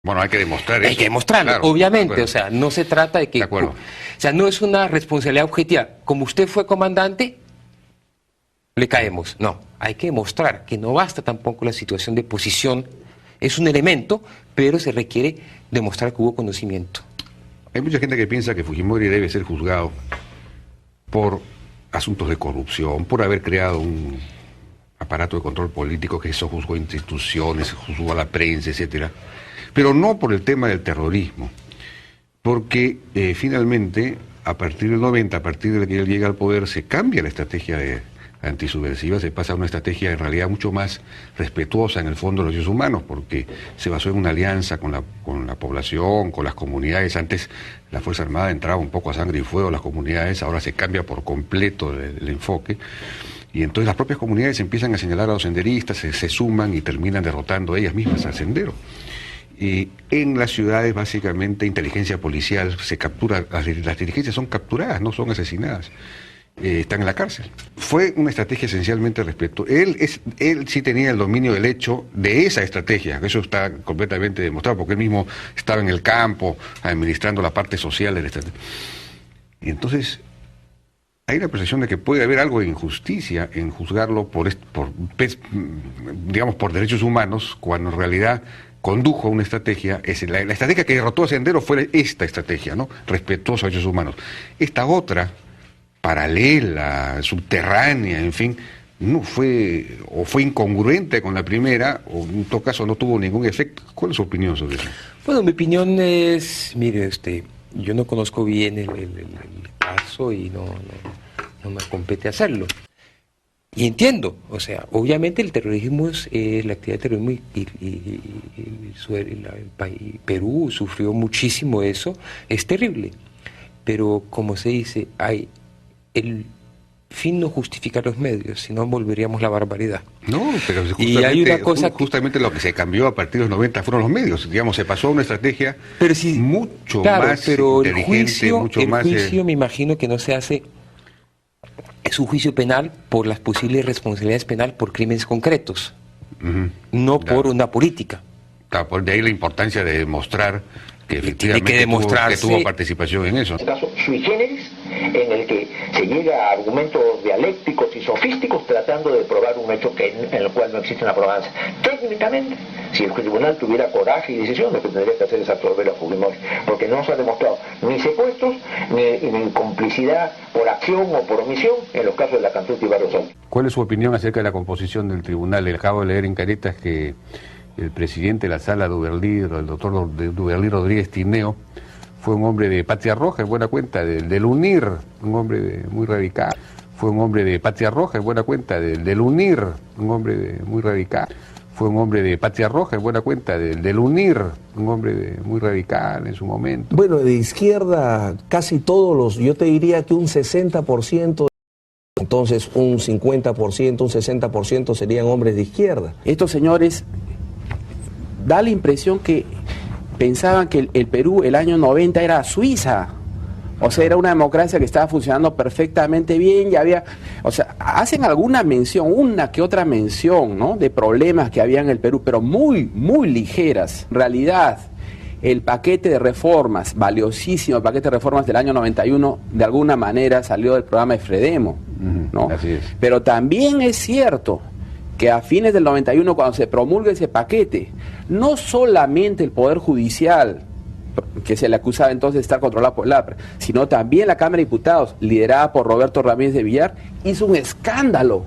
Bueno, hay que demostrar eso. Hay que demostrarlo, claro, obviamente. O sea, no se trata de que... De acuerdo. O sea, no es una responsabilidad objetiva. Como usted fue comandante, le caemos. No, hay que demostrar que no basta tampoco la situación de posición. Es un elemento, pero se requiere demostrar que hubo conocimiento. Hay mucha gente que piensa que Fujimori debe ser juzgado por asuntos de corrupción, por haber creado un aparato de control político que eso juzgó instituciones, juzgó a la prensa, etcétera, pero no por el tema del terrorismo, porque finalmente, a partir del 90, a partir de que él llega al poder, se cambia la estrategia antisubversiva, se pasa a una estrategia en realidad mucho más respetuosa en el fondo de los derechos humanos, porque se basó en una alianza con la población, con las comunidades. Antes la Fuerza Armada entraba un poco a sangre y fuego a las comunidades, ahora se cambia por completo el enfoque, y entonces las propias comunidades empiezan a señalar a los senderistas, se suman y terminan derrotando ellas mismas al sendero. Y en las ciudades, básicamente, inteligencia policial se captura, las dirigencias son capturadas, no son asesinadas. Están en la cárcel. Fue una estrategia esencialmente respeto. Él sí tenía el dominio del hecho de esa estrategia, eso está completamente demostrado, porque él mismo estaba en el campo administrando la parte social de la estrategia. Y entonces hay la percepción de que puede haber algo de injusticia en juzgarlo digamos, por derechos humanos, cuando en realidad condujo a una estrategia, la estrategia que derrotó a Sendero fue esta estrategia, ¿no? Respetuosa a derechos humanos. Esta otra, paralela, subterránea, en fin, no fue, o fue incongruente con la primera, o en todo caso no tuvo ningún efecto. ¿Cuál es su opinión sobre eso? Bueno, mi opinión es, mire, yo no conozco bien el caso y no me compete hacerlo. Y entiendo, o sea, obviamente el terrorismo es la actividad de terrorismo y Perú sufrió muchísimo eso, es terrible. Pero como se dice, el fin no justifica los medios, si no volveríamos la barbaridad. No, pero justamente, y hay una cosa justamente lo que se cambió a partir de los 90 fueron los medios, digamos, se pasó a una estrategia mucho más inteligente, mucho más... El juicio me imagino que no se hace, es un juicio penal por las posibles responsabilidades penales por crímenes concretos, no por una política. Claro, de ahí la importancia de demostrar que efectivamente tuvo participación en eso. En este caso, sui generis, en el que se llega a argumentos dialécticos y sofísticos tratando de probar un hecho en el cual no existe una probanza. Técnicamente, si el tribunal tuviera coraje y decisión, lo que tendría que hacer es absolver a Fujimori, porque no se ha demostrado ni secuestros, ni complicidad por acción o por omisión en los casos de la Cantuta y Barros Altos. ¿Cuál es su opinión acerca de la composición del tribunal? Le acabo de leer en Caretas que el presidente de la sala Duverlí, el doctor Duverlí Rodríguez Tineo, fue un hombre de Patria Roja, en buena cuenta, del UNIR, un hombre muy radical. Fue un hombre de Patria Roja, en buena cuenta, del UNIR, un hombre muy radical. Fue un hombre de Patria Roja, en buena cuenta, del UNIR, un hombre muy radical en su momento. Bueno, de izquierda casi todos yo te diría que un 60%, entonces un 50%, un 60% serían hombres de izquierda. Estos señores da la impresión que pensaban que el Perú el año 90 era Suiza, o sea, era una democracia que estaba funcionando perfectamente bien, y había, o sea, hacen alguna mención, una que otra mención, ¿no?, de problemas que había en el Perú, pero muy, muy ligeras. En realidad, el paquete de reformas, valiosísimo el paquete de reformas del año 91, de alguna manera salió del programa de Fredemo, ¿no? Así es. Pero también es cierto que a fines del 91, cuando se promulga ese paquete, no solamente el Poder Judicial, que se le acusaba entonces de estar controlado por el APRA, sino también la Cámara de Diputados, liderada por Roberto Ramírez de Villar, hizo un escándalo.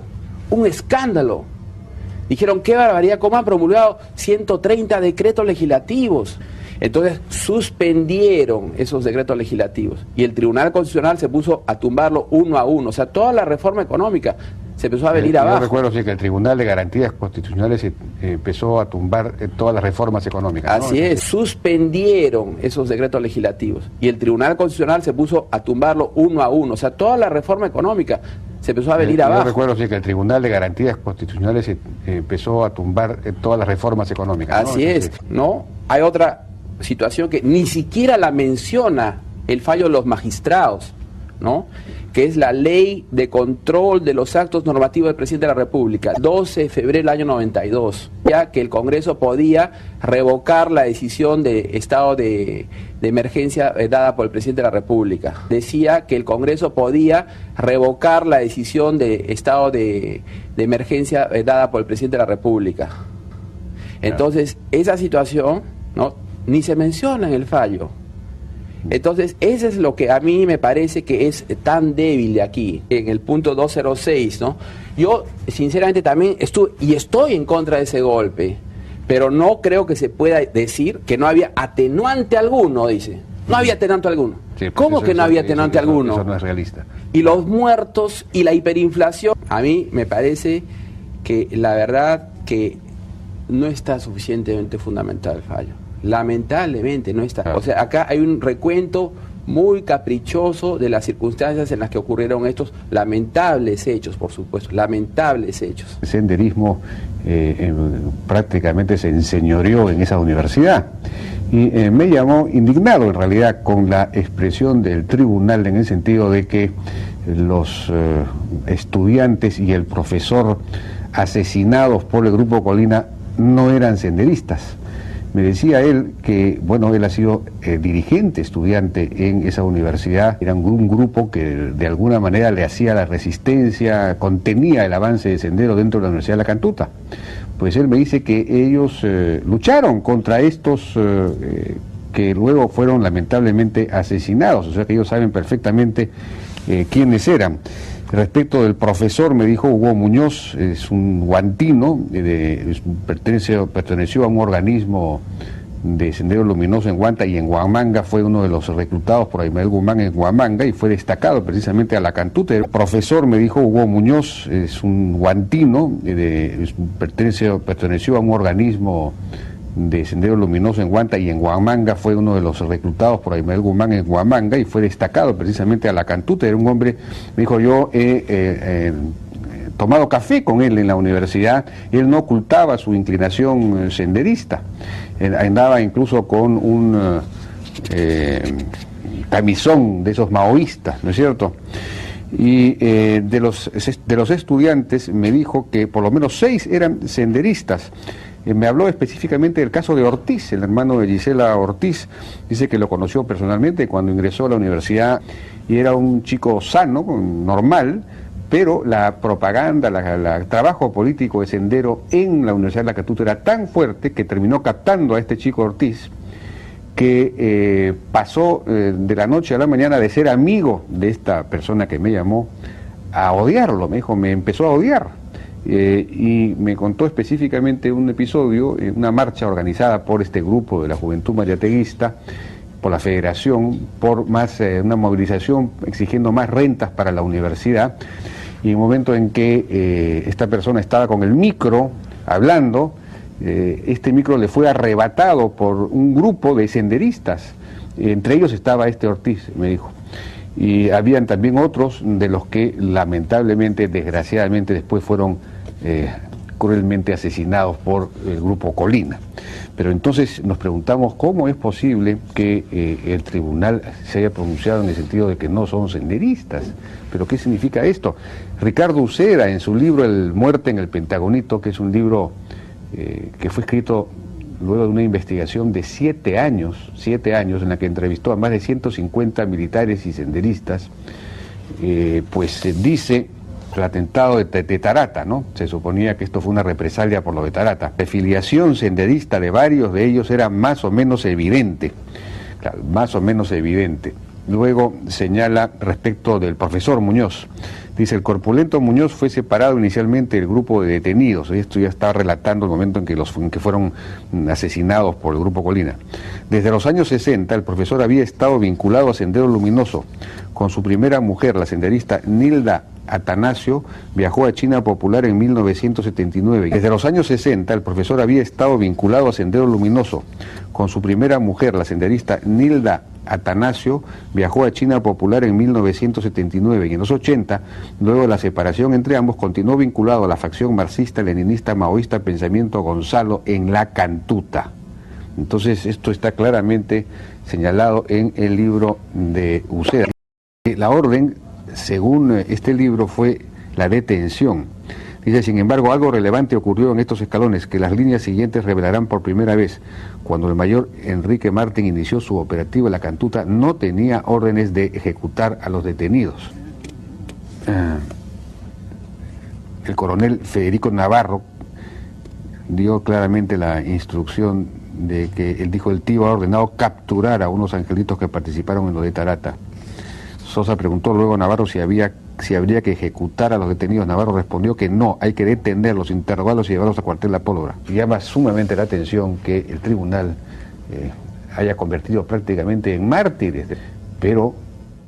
Dijeron, qué barbaridad, cómo han promulgado 130 decretos legislativos. Entonces suspendieron esos decretos legislativos y el Tribunal Constitucional se puso a tumbarlo uno a uno. O sea, toda la reforma económica se empezó a venir abajo. Yo recuerdo sí, que el Tribunal de Garantías Constitucionales empezó a tumbar todas las reformas económicas, ¿no? Así es, suspendieron esos decretos legislativos y el Tribunal Constitucional se puso a tumbarlo uno a uno. O sea, toda la reforma económica se empezó a venir abajo. Yo recuerdo sí, que el Tribunal de Garantías Constitucionales empezó a tumbar todas las reformas económicas, ¿no? Así es, ¿no? Hay otra situación que ni siquiera la menciona el fallo de los magistrados, ¿no? Que es la Ley de Control de los Actos Normativos del Presidente de la República, 12 de febrero del año 92, ya que el Congreso podía revocar la decisión de estado de emergencia dada por el Presidente de la República. Decía que el Congreso podía revocar la decisión de estado de emergencia dada por el Presidente de la República. Entonces, esa situación, ¿no?, ni se menciona en el fallo. Entonces, eso es lo que a mí me parece que es tan débil de aquí, en el punto 206, ¿no? Yo, sinceramente, también estoy en contra de ese golpe, pero no creo que se pueda decir que no había atenuante alguno, dice. No había atenuante alguno. Sí, ¿Cómo que no había atenuante alguno? Eso no es realista. Y los muertos y la hiperinflación, a mí me parece que la verdad que no está suficientemente fundamentado el fallo. Lamentablemente no está. Claro. O sea, acá hay un recuento muy caprichoso de las circunstancias en las que ocurrieron estos lamentables hechos, por supuesto, lamentables hechos. El senderismo prácticamente se enseñoreó en esa universidad y me llamó indignado en realidad con la expresión del tribunal en el sentido de que los estudiantes y el profesor asesinados por el Grupo Colina no eran senderistas. Me decía él que, bueno, él ha sido dirigente, estudiante en esa universidad. Era un grupo que de alguna manera le hacía la resistencia, contenía el avance de Sendero dentro de la Universidad de La Cantuta. Pues él me dice que ellos lucharon contra estos que luego fueron lamentablemente asesinados. O sea que ellos saben perfectamente quiénes eran. Respecto del profesor, me dijo Hugo Muñoz, es un guantino, perteneció a un organismo de Sendero Luminoso en Huanta y en Huamanga, fue uno de los reclutados por Ismael Guzmán en Huamanga y fue destacado precisamente a La Cantuta. El profesor, me dijo Hugo Muñoz, es un guantino, perteneció a un organismo de Sendero Luminoso en Huanta y en Huamanga, fue uno de los reclutados por Ismael Guzmán en Huamanga y fue destacado precisamente a La Cantuta. Era un hombre, me dijo, yo he tomado café con él en la universidad, él no ocultaba su inclinación senderista, andaba incluso con un camisón de esos maoístas, ¿no es cierto? Y de los estudiantes me dijo que por lo menos 6 eran senderistas. Me habló específicamente del caso de Ortiz, el hermano de Gisela Ortiz. Dice que lo conoció personalmente cuando ingresó a la universidad y era un chico sano, normal, pero la propaganda, el trabajo político de Sendero en la Universidad de La Cantuta era tan fuerte que terminó captando a este chico Ortiz, que pasó de la noche a la mañana de ser amigo de esta persona que me llamó a odiarlo. Me dijo, me empezó a odiar. Y me contó específicamente un episodio, una marcha organizada por este grupo de la Juventud Mariateguista, por la Federación, por una movilización exigiendo más rentas para la universidad, y en un momento en que esta persona estaba con el micro hablando, este micro le fue arrebatado por un grupo de senderistas, entre ellos estaba este Ortiz, me dijo. Y habían también otros de los que lamentablemente, desgraciadamente, después fueron cruelmente asesinados por el Grupo Colina. Pero entonces nos preguntamos cómo es posible que el tribunal se haya pronunciado en el sentido de que no son senderistas. ¿Pero qué significa esto? Ricardo Uceda, en su libro El Muerte en el Pentagonito, que es un libro que fue escrito luego de una investigación de 7 años en la que entrevistó a más de 150 militares y senderistas, pues dice el atentado de Tarata, ¿no? Se suponía que esto fue una represalia por lo de Tarata. La filiación senderista de varios de ellos era más o menos evidente, claro, más o menos evidente. Luego señala respecto del profesor Muñoz. Dice, el corpulento Muñoz fue separado inicialmente del grupo de detenidos. Esto ya está relatando el momento en que fueron asesinados por el Grupo Colina. Desde los años 60, el profesor había estado vinculado a Sendero Luminoso. Con su primera mujer, la senderista Nilda Atanasio, viajó a China Popular en 1979. Desde los años 60, el profesor había estado vinculado a Sendero Luminoso. Con su primera mujer, la senderista Nilda Atanasio, viajó a China Popular en 1979 y en los 80, luego de la separación entre ambos, continuó vinculado a la facción marxista-leninista maoísta Pensamiento Gonzalo en La Cantuta. Entonces esto está claramente señalado en el libro de Uceda. La orden, según este libro, fue la detención. Dice, sin embargo, algo relevante ocurrió en estos escalones, que las líneas siguientes revelarán por primera vez. Cuando el mayor Enrique Martín inició su operativo en la Cantuta, no tenía órdenes de ejecutar a los detenidos. El coronel Federico Navarro dio claramente la instrucción de que él dijo el tío ha ordenado capturar a unos angelitos que participaron en lo de Tarata. Sosa preguntó luego a Navarro si habría que ejecutar a los detenidos. Navarro respondió que no, hay que detenerlos, interrogarlos y llevarlos a cuartel La Pólvora. Llama sumamente la atención que el tribunal haya convertido prácticamente en mártires, pero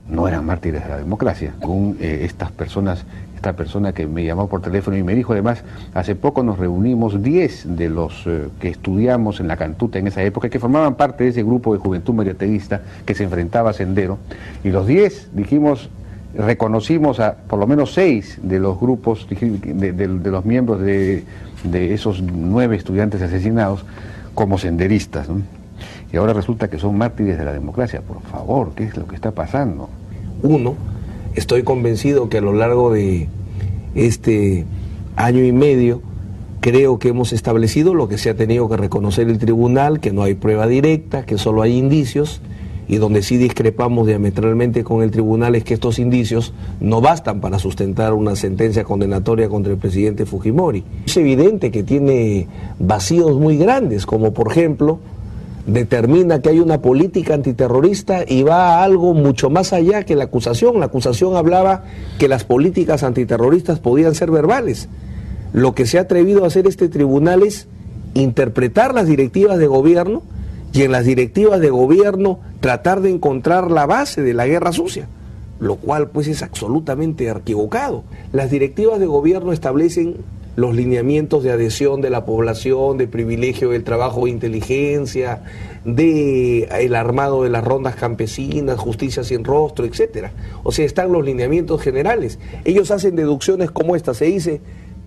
no eran mártires de la democracia. Según esta persona que me llamó por teléfono y me dijo, además, hace poco nos reunimos 10 de los que estudiamos en la Cantuta en esa época, que formaban parte de ese grupo de juventud mariateguista que se enfrentaba a Sendero, y los 10 reconocimos a por lo menos 6 de los grupos, de los miembros de esos 9 estudiantes asesinados como senderistas, ¿no? Y ahora resulta que son mártires de la democracia. Por favor, ¿qué es lo que está pasando? Uno, estoy convencido que a lo largo de este año y medio creo que hemos establecido lo que se ha tenido que reconocer el tribunal, que no hay prueba directa, que solo hay indicios, y donde sí discrepamos diametralmente con el tribunal es que estos indicios no bastan para sustentar una sentencia condenatoria contra el presidente Fujimori. Es evidente que tiene vacíos muy grandes, como por ejemplo determina que hay una política antiterrorista y va a algo mucho más allá que la acusación. La acusación hablaba que las políticas antiterroristas podían ser verbales. Lo que se ha atrevido a hacer este tribunal es interpretar las directivas de gobierno y en las directivas de gobierno tratar de encontrar la base de la guerra sucia, lo cual pues es absolutamente equivocado. Las directivas de gobierno establecen los lineamientos de adhesión de la población, de privilegio del trabajo de inteligencia, de el armado de las rondas campesinas, justicia sin rostro, etcétera. O sea, están los lineamientos generales. Ellos hacen deducciones como esta, se dice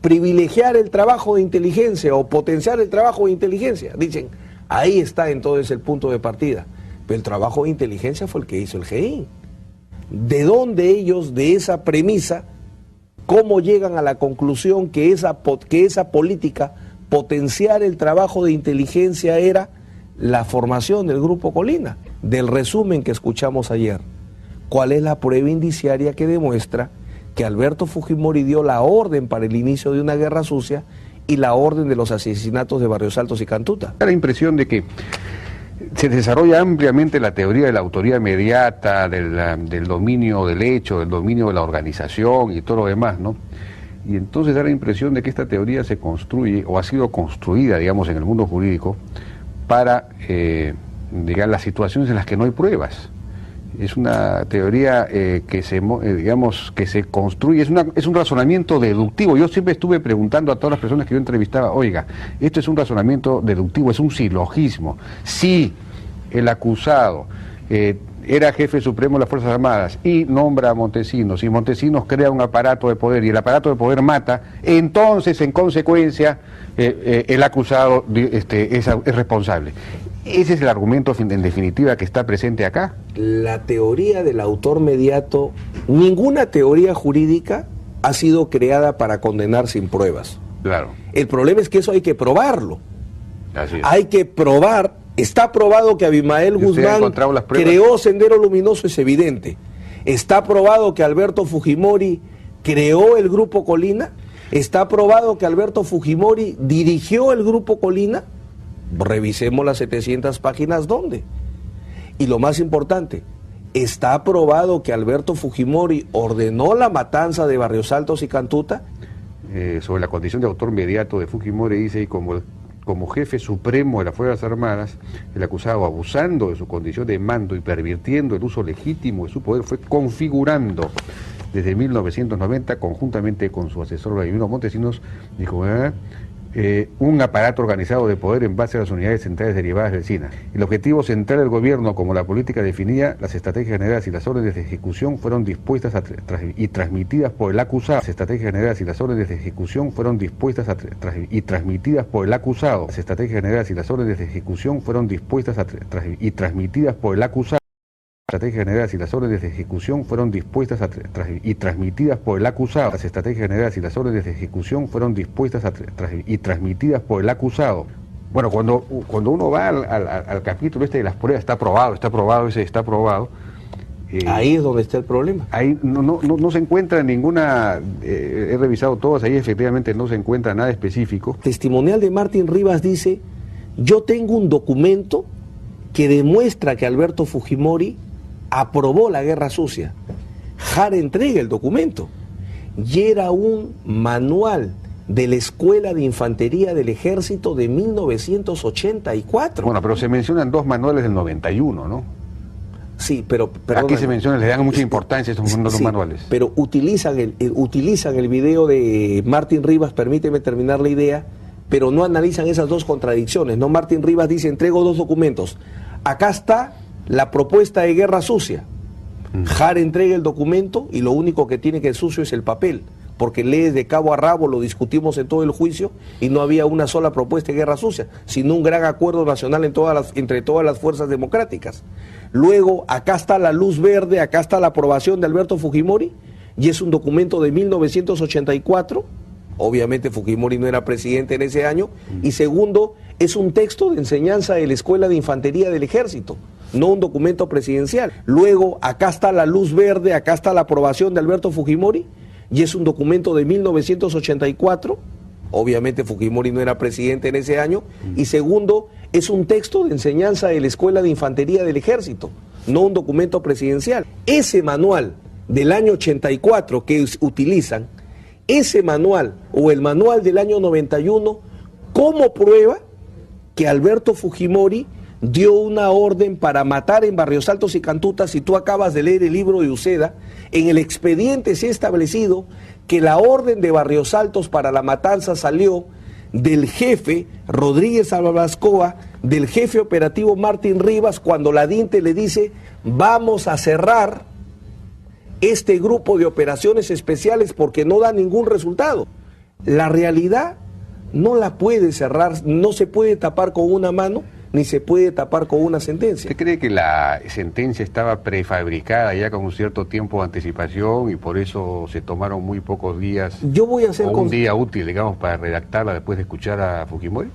privilegiar el trabajo de inteligencia o potenciar el trabajo de inteligencia. Dicen, ahí está entonces el punto de partida. Pero el trabajo de inteligencia fue el que hizo el GEIN. ¿De dónde ellos, de esa premisa, cómo llegan a la conclusión que esa política, potenciar el trabajo de inteligencia, era la formación del Grupo Colina? Del resumen que escuchamos ayer, ¿cuál es la prueba indiciaria que demuestra que Alberto Fujimori dio la orden para el inicio de una guerra sucia y la orden de los asesinatos de Barrios Altos y Cantuta? Da la impresión de que se desarrolla ampliamente la teoría de la autoría inmediata, del dominio del hecho, del dominio de la organización y todo lo demás, ¿no? Y entonces da la impresión de que esta teoría se construye, o ha sido construida, digamos, en el mundo jurídico, para, digamos, las situaciones en las que no hay pruebas. Es una teoría que se construye, es un razonamiento deductivo. Yo siempre estuve preguntando a todas las personas que yo entrevistaba, oiga, esto es un razonamiento deductivo, es un silogismo. Si el acusado era jefe supremo de las Fuerzas Armadas y nombra a Montesinos, y Montesinos crea un aparato de poder y el aparato de poder mata, entonces en consecuencia el acusado es responsable. Ese es el argumento en definitiva que está presente acá. La teoría del autor mediato, ninguna teoría jurídica ha sido creada para condenar sin pruebas. Claro. El problema es que eso hay que probarlo. Así es. Hay que probar, está probado que Abimael Guzmán creó Sendero Luminoso, es evidente. Está probado que Alberto Fujimori creó el Grupo Colina. Está probado que Alberto Fujimori dirigió el Grupo Colina. Revisemos las 700 páginas, ¿dónde? Y lo más importante, ¿está probado que Alberto Fujimori ordenó la matanza de Barrios Altos y Cantuta? Sobre la condición de autor inmediato de Fujimori, dice, y como jefe supremo de las Fuerzas Armadas, el acusado, abusando de su condición de mando y pervirtiendo el uso legítimo de su poder, fue configurando desde 1990, conjuntamente con su asesor Vladimiro Montesinos, dijo, un aparato organizado de poder en base a las unidades centrales derivadas del SINA. El objetivo central del gobierno, como la política definida, las estrategias generales y las órdenes de ejecución fueron dispuestas y transmitidas por el acusado. Las estrategias generales y las órdenes de ejecución fueron dispuestas y transmitidas por el acusado. Las estrategias generales y las órdenes de ejecución fueron dispuestas y transmitidas por el acusado. estrategias generales y las órdenes de ejecución fueron dispuestas y transmitidas por el acusado. Las estrategias generales y las órdenes de ejecución fueron dispuestas y transmitidas por el acusado. Bueno, cuando uno va al capítulo este de las pruebas, está aprobado. Ahí es donde está el problema. Ahí no se encuentra ninguna, he revisado todas, ahí efectivamente no se encuentra nada específico. Testimonial de Martín Rivas dice: yo tengo un documento que demuestra que Alberto Fujimori aprobó la guerra sucia. Jara entrega el documento y era un manual de la Escuela de Infantería del Ejército de 1984. Bueno, pero se mencionan dos manuales del 91, ¿no? Sí, pero aquí se menciona, le dan mucha importancia a estos dos manuales. Pero utilizan el video de Martín Rivas, permíteme terminar la idea, pero no analizan esas dos contradicciones, ¿no? Martín Rivas dice: entrego dos documentos. Acá está la propuesta de guerra sucia. Jara entrega el documento y lo único que tiene que sucio es el papel, porque lees de cabo a rabo, lo discutimos en todo el juicio y no había una sola propuesta de guerra sucia, sino un gran acuerdo nacional entre todas las fuerzas democráticas. Luego, acá está la luz verde, acá está la aprobación de Alberto Fujimori y es un documento de 1984. Obviamente Fujimori no era presidente en ese año. Y segundo, es un texto de enseñanza de la Escuela de Infantería del Ejército, no un documento presidencial. Luego, acá está la luz verde, acá está la aprobación de Alberto Fujimori y es un documento de 1984. Obviamente Fujimori no era presidente en ese año. Y segundo, es un texto de enseñanza de la Escuela de Infantería del Ejército, no un documento presidencial. Ese manual del año 84 que utilizan, ese manual o el manual del año 91, como prueba que Alberto Fujimori dio una orden para matar en Barrios Altos y Cantuta. Si tú acabas de leer el libro de Uceda, en el expediente se ha establecido que la orden de Barrios Altos para la matanza salió del jefe Rodríguez Albascoa, del jefe operativo Martín Rivas, cuando la DINTE le dice: vamos a cerrar este grupo de operaciones especiales porque no da ningún resultado. La realidad no la puede cerrar, no se puede tapar con una mano, ni se puede tapar con una sentencia. ¿Usted cree que la sentencia estaba prefabricada ya con un cierto tiempo de anticipación y por eso se tomaron muy pocos días, yo voy a hacer o un día útil, digamos, para redactarla después de escuchar a Fujimori?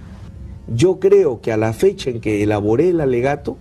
Yo creo que a la fecha en que elaboré el alegato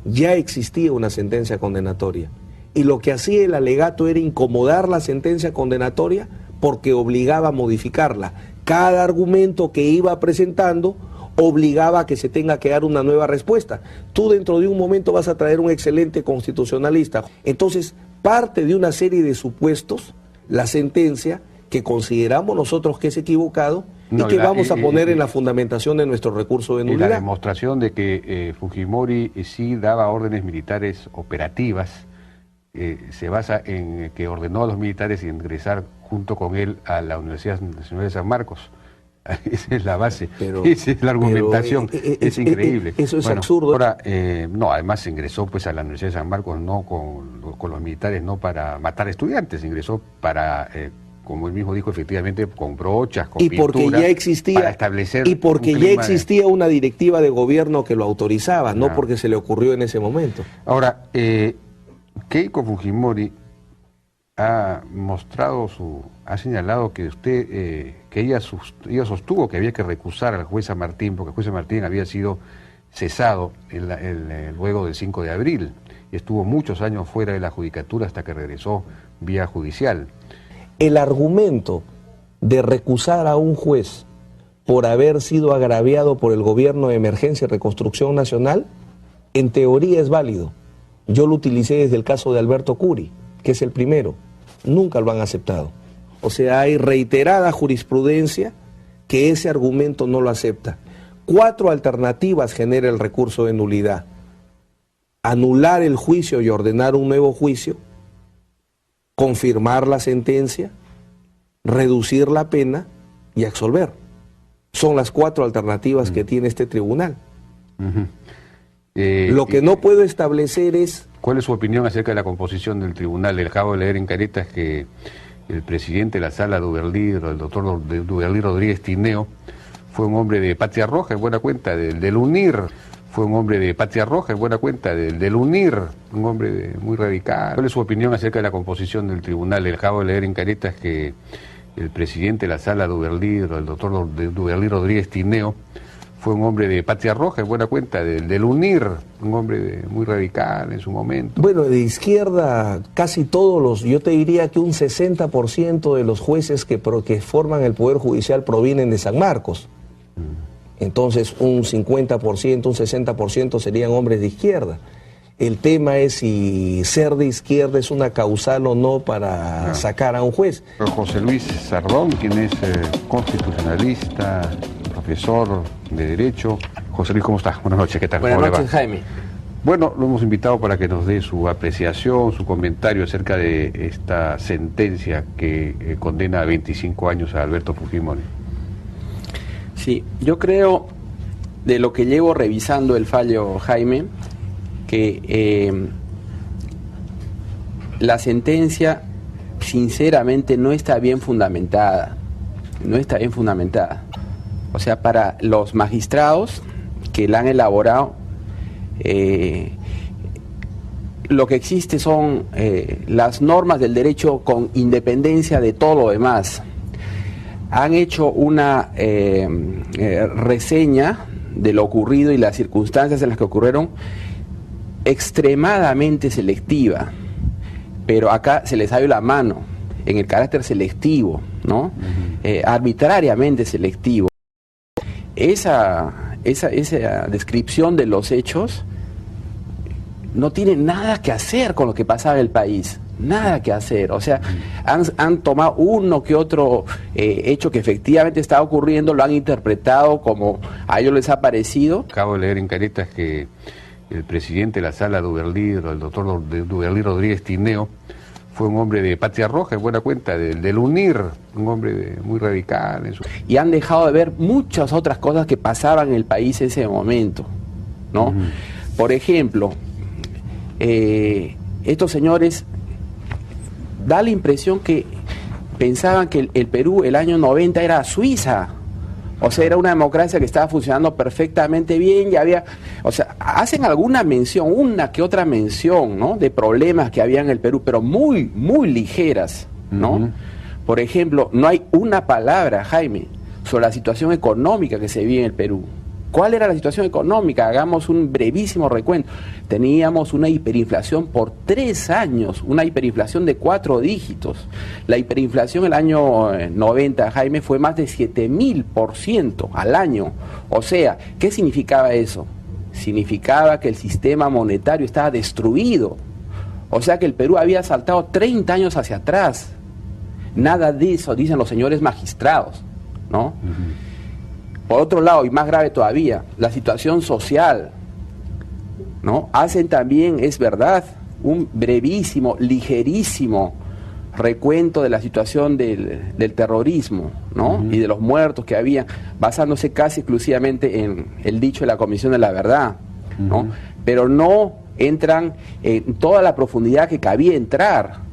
ya existía una sentencia condenatoria y lo que hacía el alegato era incomodar la sentencia condenatoria porque obligaba a modificarla. Cada argumento que iba presentando obligaba a que se tenga que dar una nueva respuesta. Tú dentro de un momento vas a traer un excelente constitucionalista. Entonces, parte de una serie de supuestos, la sentencia, que consideramos nosotros que es equivocado y que vamos a poner en la fundamentación de nuestro recurso de nulidad. La demostración de que Fujimori sí daba órdenes militares operativas se basa en que ordenó a los militares ingresar junto con él a la Universidad Nacional de San Marcos. Esa es la base, esa es la argumentación, es increíble. Eso es absurdo. Ahora, no, además ingresó pues a la Universidad de San Marcos no con los militares, no para matar estudiantes, ingresó para, como él mismo dijo, efectivamente con brochas, con pinturas, ya existía, para establecer y porque ya existía una directiva de gobierno que lo autorizaba, no porque se le ocurrió en ese momento. Ahora, Keiko Fujimori ha mostrado ha señalado que ella sostuvo que había que recusar al juez San Martín, porque el juez San Martín había sido cesado luego del 5 de abril y estuvo muchos años fuera de la judicatura hasta que regresó vía judicial. El argumento de recusar a un juez por haber sido agraviado por el gobierno de emergencia y reconstrucción nacional, en teoría es válido. Yo lo utilicé desde el caso de Alberto Curi, que es el primero. Nunca lo han aceptado. O sea, hay reiterada jurisprudencia que ese argumento no lo acepta. 4 alternativas genera el recurso de nulidad: anular el juicio y ordenar un nuevo juicio, confirmar la sentencia, reducir la pena y absolver. Son las 4 alternativas que tiene este tribunal. Lo que no puedo establecer es... ¿Cuál es su opinión acerca de la composición del tribunal? Le acabo de leer en Caretas que el presidente de la sala, el doctor Duverlí Rodríguez Tineo, fue un hombre de Patria Roja, en buena cuenta, del UNIR, fue un hombre de Patria Roja, en buena cuenta, del UNIR, un hombre muy radical. ¿Cuál es su opinión acerca de la composición del tribunal? Acabo de leer en Caretas que el presidente de la sala Duverlí, el doctor Duverlí Rodríguez Tineo, fue un hombre de Patria Roja, en buena cuenta, del UNIR, un hombre muy radical en su momento. Bueno, de izquierda casi todos los, yo te diría que un 60% de los jueces que forman el Poder Judicial provienen de San Marcos. Entonces un 50%, un 60% serían hombres de izquierda. El tema es si ser de izquierda es una causal o no para sacar a un juez. José Luis Sardón, quien es constitucionalista, profesor de Derecho. José Luis, ¿cómo estás? Buenas noches, ¿qué tal? Buenas noches, Jaime. Bueno, lo hemos invitado para que nos dé su apreciación, su comentario acerca de esta sentencia que condena a 25 años a Alberto Fujimori. Sí, yo creo, de lo que llevo revisando el fallo, Jaime, que la sentencia sinceramente no está bien fundamentada. No está bien fundamentada. O sea, para los magistrados que la han elaborado, lo que existe son las normas del derecho con independencia de todo lo demás. Han hecho una reseña de lo ocurrido y las circunstancias en las que ocurrieron extremadamente selectiva, pero acá se les ha ido la mano en el carácter selectivo, ¿no? Arbitrariamente selectivo. Esa descripción de los hechos no tiene nada que hacer con lo que pasaba en el país. Nada que hacer, o sea, han tomado uno que otro hecho que efectivamente está ocurriendo, lo han interpretado como a ellos les ha parecido. Acabo de leer en Caretas que el presidente de la sala Duverlí, el doctor Duverlí Rodríguez Tineo, fue un hombre de Patria Roja, en buena cuenta, del UNIR, un hombre muy radical. Y han dejado de ver muchas otras cosas que pasaban en el país en ese momento, ¿no? Por ejemplo, estos señores da la impresión que pensaban que el Perú el año 90 era Suiza, o sea, era una democracia que estaba funcionando perfectamente bien, y había, o sea, hacen alguna mención, una que otra mención, ¿no?, de problemas que había en el Perú, pero muy, muy ligeras, ¿no? Por ejemplo, no hay una palabra, Jaime, sobre la situación económica que se vive en el Perú. ¿Cuál era la situación económica? Hagamos un brevísimo recuento. Teníamos una hiperinflación por 3 años, una hiperinflación de 4 dígitos. La hiperinflación el año 90, Jaime, fue más de 7.000% al año. O sea, ¿qué significaba eso? Significaba que el sistema monetario estaba destruido. O sea que el Perú había saltado 30 años hacia atrás. Nada de eso dicen los señores magistrados, ¿no? Por otro lado, y más grave todavía, la situación social, ¿no? Hacen también, es verdad, un brevísimo, ligerísimo recuento de la situación del terrorismo, ¿no? Y de los muertos que había, basándose casi exclusivamente en el dicho de la Comisión de la Verdad, ¿no? Pero no entran en toda la profundidad que cabía entrar,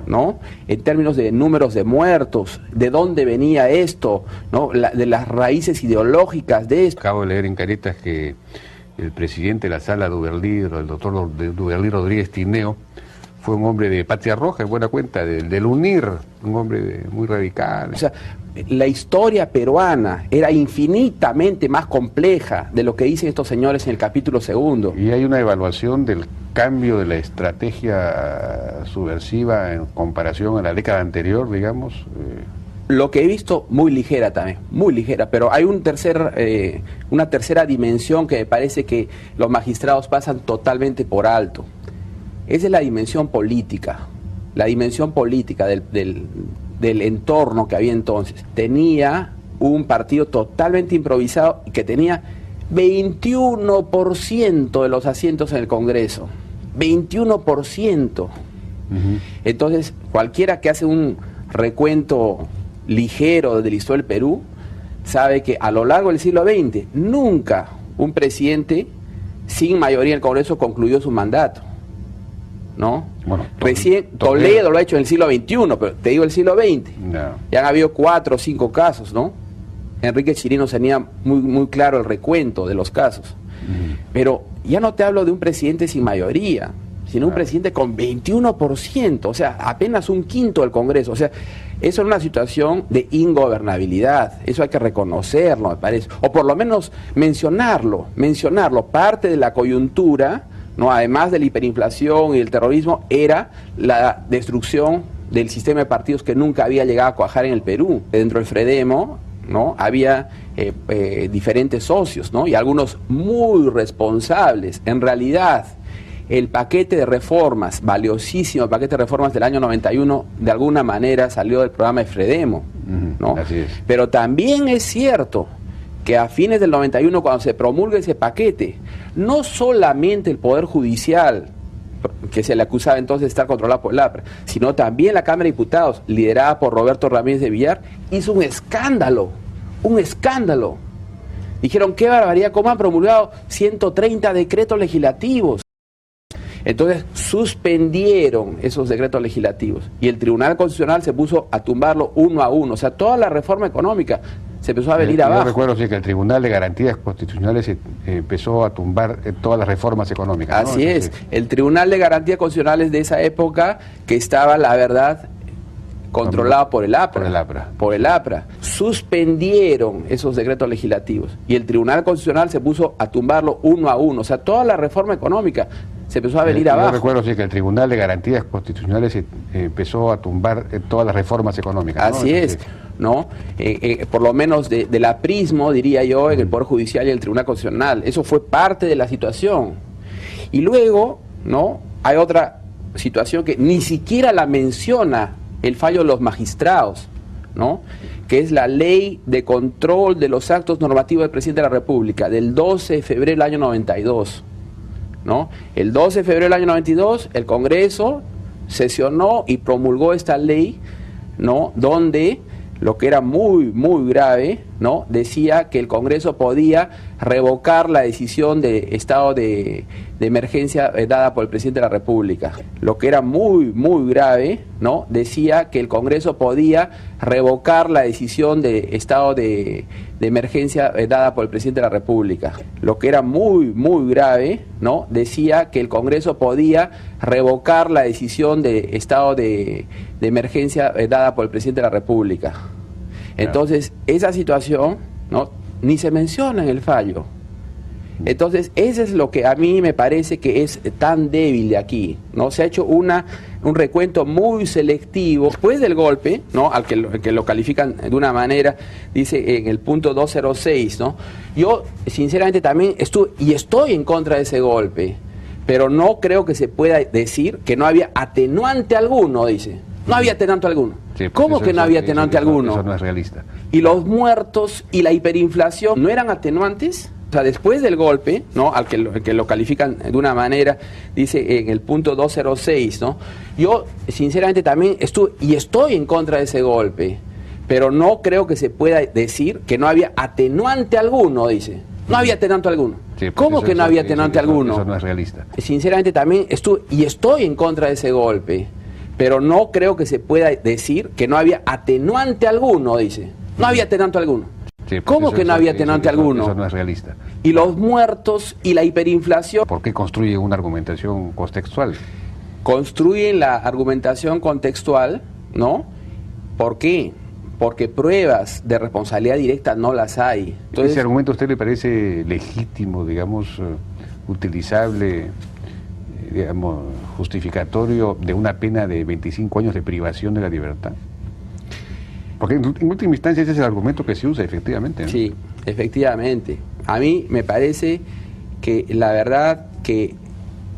¿no? En términos de números de muertos, de dónde venía esto, ¿no? De las raíces ideológicas de esto. Acabo de leer en Caretas que el presidente de la sala Duverlí, el doctor Duverlí Rodríguez Tineo, fue un hombre de Patria Roja, en buena cuenta, del UNIR, un hombre muy radical. O sea, la historia peruana era infinitamente más compleja de lo que dicen estos señores en el capítulo 2. Y hay una evaluación del cambio de la estrategia subversiva en comparación a la década anterior, digamos. Lo que he visto, muy ligera también, muy ligera, pero hay una tercera dimensión que me parece que los magistrados pasan totalmente por alto. Esa es la dimensión política del entorno que había entonces. Tenía un partido totalmente improvisado y que tenía 21% de los asientos en el Congreso. 21%. Entonces, cualquiera que hace un recuento ligero de la historia del Perú sabe que a lo largo del siglo XX nunca un presidente sin mayoría en el Congreso concluyó su mandato, ¿no? Bueno, recién Toledo lo ha hecho en el siglo XXI, pero te digo el siglo XX. No. Ya han habido 4 o 5 casos, ¿no? Enrique Chirinos tenía muy, muy claro el recuento de los casos. Pero ya no te hablo de un presidente sin mayoría, sino un presidente con 21%, o sea, apenas un quinto del Congreso. O sea, eso es una situación de ingobernabilidad, eso hay que reconocerlo, me parece, o por lo menos mencionarlo, parte de la coyuntura, ¿no? Además de la hiperinflación y el terrorismo, era la destrucción del sistema de partidos que nunca había llegado a cuajar en el Perú. Dentro del Fredemo, ¿no? Había diferentes socios, ¿no? Y algunos muy responsables. En realidad, el paquete de reformas, valiosísimo paquete de reformas del año 91, de alguna manera salió del programa de Fredemo, ¿no? Así es. Pero también es cierto que a fines del 91, cuando se promulga ese paquete, no solamente el Poder Judicial, que se le acusaba entonces de estar controlado por el APRA, sino también la Cámara de Diputados, liderada por Roberto Ramírez de Villar, hizo un escándalo. Dijeron, qué barbaridad, cómo han promulgado 130 decretos legislativos. Entonces suspendieron esos decretos legislativos y el Tribunal Constitucional se puso a tumbarlo uno a uno. O sea, toda la reforma económica se empezó a venir abajo. Yo recuerdo sí, que el Tribunal de Garantías Constitucionales empezó a tumbar todas las reformas económicas, ¿no? Así es. El Tribunal de Garantías Constitucionales de esa época, que estaba, la verdad, controlado por el APRA. Suspendieron esos decretos legislativos y el Tribunal Constitucional se puso a tumbarlo uno a uno. O sea, toda la reforma económica se empezó a venir abajo. Yo recuerdo sí, que el Tribunal de Garantías Constitucionales empezó a tumbar todas las reformas económicas, ¿no? Así es, ¿no? Por lo menos del aprismo, diría yo, en el Poder Judicial y el Tribunal Constitucional. Eso fue parte de la situación. Y luego, ¿no? Hay otra situación que ni siquiera la menciona el fallo de los magistrados, ¿no? Que es la Ley de Control de los Actos Normativos del Presidente de la República, del 12 de febrero del año 92, ¿no? El 12 de febrero del año 92, el Congreso sesionó y promulgó esta ley, ¿no? Donde lo que era muy, muy grave, ¿no? Decía que el Congreso podía revocar la decisión de estado de emergencia dada por el Presidente de la República. Lo que era muy, muy grave, ¿no? Decía que el Congreso podía revocar la decisión de estado de emergencia dada por el Presidente de la República. Lo que era muy, muy grave, ¿no? Decía que el Congreso podía revocar la decisión de estado de emergencia dada por el Presidente de la República. Entonces, esa situación, ¿no? Ni se menciona en el fallo. Entonces, eso es lo que a mí me parece que es tan débil de aquí, ¿no? Se ha hecho un recuento muy selectivo. Después del golpe, ¿no? Al que lo califican de una manera, dice en el punto 206, ¿no? Yo, sinceramente, también estoy en contra de ese golpe, pero no creo que se pueda decir que no había atenuante alguno, dice. No había atenuante alguno. Sí, ¿Cómo que no había atenuante alguno? Eso no es realista. ¿Y los muertos y la hiperinflación no eran atenuantes? O sea, después del golpe, ¿no? Al que lo califican de una manera, dice en el punto 206, ¿no? Yo, sinceramente, también estoy en contra de ese golpe, pero no creo que se pueda decir que no había atenuante alguno, dice. No había atenuante alguno. Sí, ¿Cómo que no había atenuante alguno? Eso no es realista. Sinceramente, también estoy en contra de ese golpe, pero no creo que se pueda decir que no había atenuante alguno, dice. No había atenuante alguno. Sí, ¿Cómo que no había atenuante alguno? Eso no es realista. Y los muertos y la hiperinflación. ¿Por qué construye una argumentación contextual? Construyen la argumentación contextual, ¿no? ¿Por qué? Porque pruebas de responsabilidad directa no las hay. Entonces, ¿ese argumento a usted le parece legítimo, digamos, utilizable, digamos, justificatorio de una pena de 25 años de privación de la libertad? Porque en última instancia ese es el argumento que se usa, efectivamente, ¿no? Sí, efectivamente. A mí me parece que la verdad que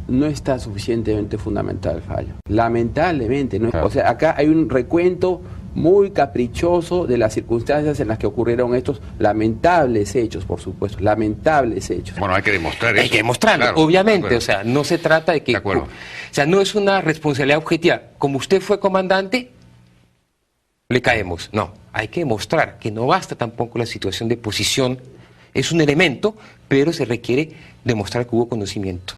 no está suficientemente fundamentado el fallo. Lamentablemente, ¿no? Claro. O sea, acá hay un recuento muy caprichoso de las circunstancias en las que ocurrieron estos lamentables hechos, por supuesto, lamentables hechos. Bueno, hay que demostrar eso. Hay que demostrarlo, Claro, obviamente, o sea, no se trata de que... De acuerdo. O sea, no es una responsabilidad objetiva. Como usted fue comandante, le caemos. No, hay que demostrar que no basta tampoco la situación de posición, es un elemento, pero se requiere demostrar que hubo conocimiento.